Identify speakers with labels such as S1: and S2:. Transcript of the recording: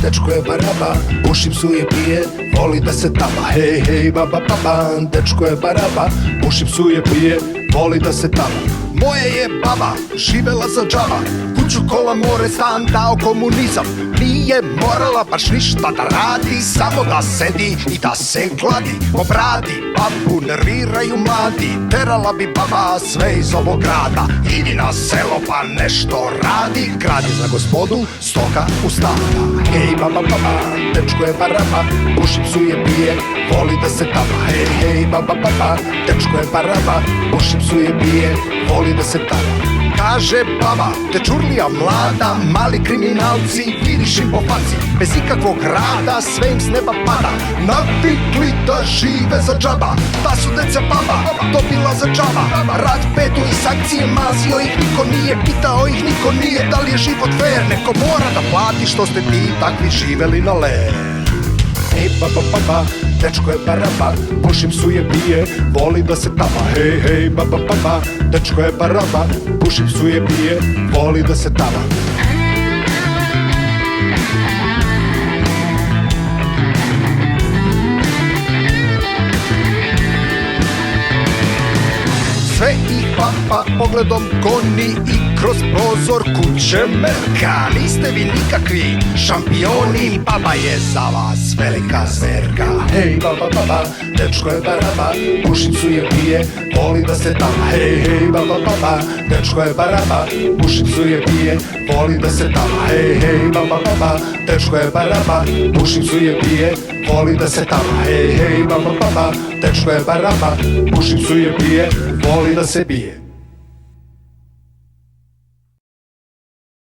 S1: dečko je baraba, puši psuje pije, voli da se tapa. Hej, hej, baba, baba, dečko je baraba, puši psuje pije, voli da se tapa. Moje je baba, živela za džaba, kuću, kola, more, stan dao komunizam. Nije morala baš ništa da radi, samo da sedi i da se gladi. Po bradi babu nerviraju mladi, terala bi baba sve iz ovog grada. Idi na selo pa nešto radi, grad je za gospodu, stoka u stada. Hej baba, baba, dečko je baraba, puši psuje pije, voli da se tapa. Hej, hej baba, baba, dečko je baraba, puši psuje pije, voli da se tapa. Kaže baba, dečurlija mlada, mali kriminalci, vidiš im po faci, bez ikakvog rada, sve im s neba pada. Navikli da žive za džaba, da su deca baba, dobila za džaba. Rad, petu i sankcije, mazio ih niko nije, pitao ih niko nije, da li je život fair, neko mora da plati što ste ti takvi živeli na ler. Hej baba, baba, dečko je baraba, puši psuje pije, voli da se tapa. Hej, hej baba, baba, dečko je baraba, puši psuje pije, voli da se tapa. Sve ih papa pogledom goni i kroz prozor kuće mrka. Niste vi nikakvi šampioni, baba je za vas velika zverka. Hej baba, baba, dečko je baraba, puši psuje pije, voli da se tapa. Hej, hej baba, baba, dečko je baraba, puši psuje pije, voli da se tapa. Hej, hej baba, baba, dečko je baraba, puši psuje pije, voli da se tapa. Hej, hej baba, baba, dečko je baraba, puši psuje pije, voli da se bije.